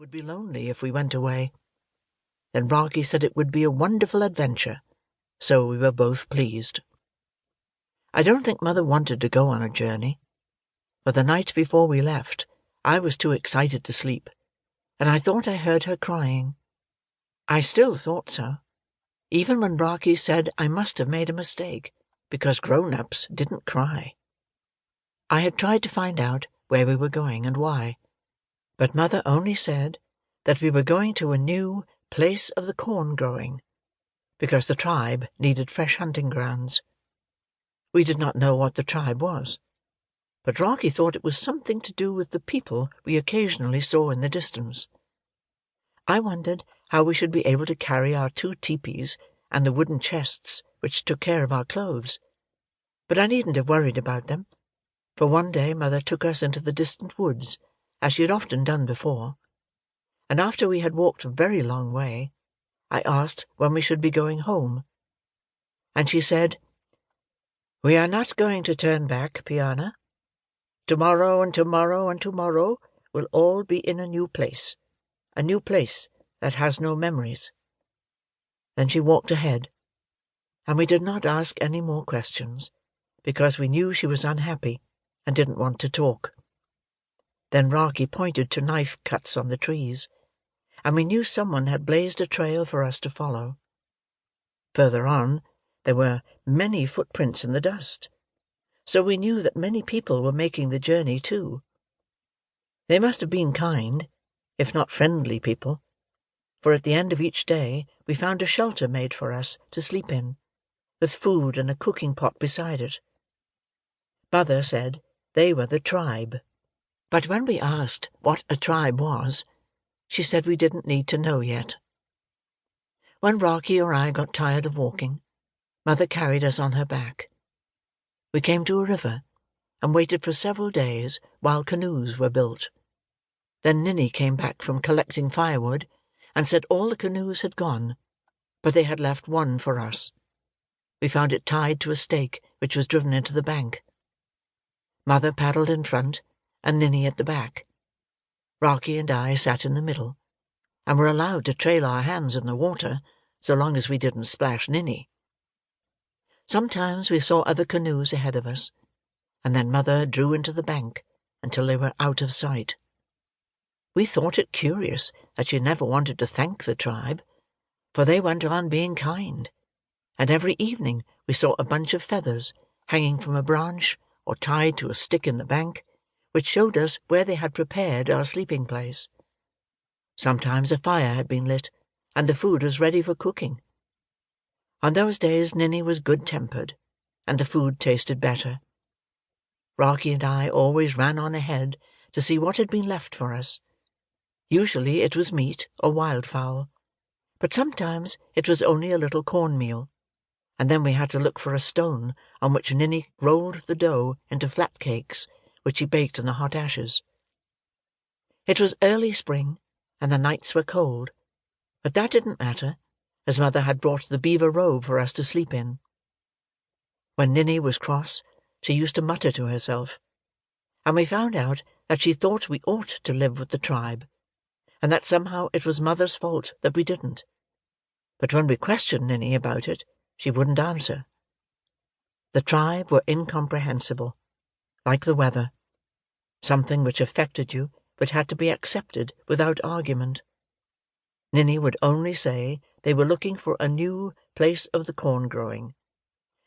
would be lonely if we went away. Then Rocky said it would be a wonderful adventure, so we were both pleased. I don't think Mother wanted to go on a journey, for the night before we left, I was too excited to sleep, and I thought I heard her crying. I still thought so, even when Rocky said I must have made a mistake, because grown-ups didn't cry. I had tried to find out where we were going and why, but Mother only said that we were going to a new place of the corn growing, because the tribe needed fresh hunting grounds. We did not know what the tribe was, but Rocky thought it was something to do with the people we occasionally saw in the distance. I wondered how we should be able to carry our 2 teepees and the wooden chests which took care of our clothes, but I needn't have worried about them, for one day Mother took us into the distant woods, as she had often done before, and after we had walked a very long way, I asked when we should be going home, and she said, "We are not going to turn back, Piyanah. Tomorrow and tomorrow and tomorrow will all be in a new place that has no memories." Then she walked ahead, and we did not ask any more questions, because we knew she was unhappy and didn't want to talk. Then Rocky pointed to knife cuts on the trees, and we knew someone had blazed a trail for us to follow. Further on, there were many footprints in the dust, so we knew that many people were making the journey too. They must have been kind, if not friendly people, for at the end of each day we found a shelter made for us to sleep in, with food and a cooking pot beside it. Mother said they were the tribe, but when we asked what a tribe was, she said we didn't need to know yet. When Rocky or I got tired of walking, Mother carried us on her back. We came to a river, and waited for several days while canoes were built. Then Ninny came back from collecting firewood, and said all the canoes had gone, but they had left one for us. We found it tied to a stake which was driven into the bank. Mother paddled in front, and Ninny at the back. Rocky and I sat in the middle, and were allowed to trail our hands in the water, so long as we didn't splash Ninny. Sometimes we saw other canoes ahead of us, and then Mother drew into the bank until they were out of sight. We thought it curious that she never wanted to thank the tribe, for they went on being kind, and every evening we saw a bunch of feathers hanging from a branch or tied to a stick in the bank, which showed us where they had prepared our sleeping place. Sometimes a fire had been lit, and the food was ready for cooking. On those days Ninny was good-tempered, and the food tasted better. Rocky and I always ran on ahead to see what had been left for us. Usually it was meat or wildfowl, but sometimes it was only a little cornmeal, and then we had to look for a stone on which Ninny rolled the dough into flat cakes, which she baked in the hot ashes. It was early spring, and the nights were cold, but that didn't matter, as Mother had brought the beaver robe for us to sleep in. When Ninny was cross, she used to mutter to herself, and we found out that she thought we ought to live with the tribe, and that somehow it was Mother's fault that we didn't. But when we questioned Ninny about it, she wouldn't answer. The tribe were incomprehensible, like the weather, something which affected you but had to be accepted without argument. Ninny would only say they were looking for a new place of the corn growing,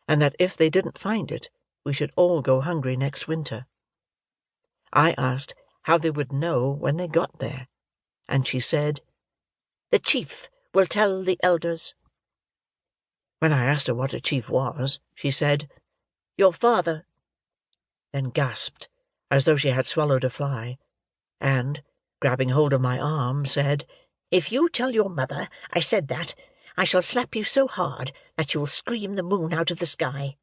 and that if they didn't find it, we should all go hungry next winter. I asked how they would know when they got there, and she said, "The chief will tell the elders." When I asked her what a chief was, she said, "Your father," then gasped as though she had swallowed a fly, and, grabbing hold of my arm, said, "If you tell your mother I said that, I shall slap you so hard that you will scream the moon out of the sky."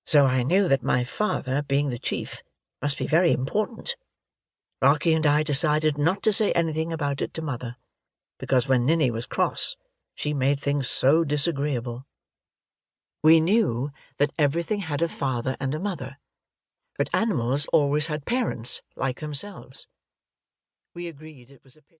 So I knew that my father, being the chief, must be very important. Rocky and I decided not to say anything about it to Mother, because when Ninny was cross, she made things so disagreeable. We knew that everything had a father and a mother, but animals always had parents like themselves. We agreed it was a pity.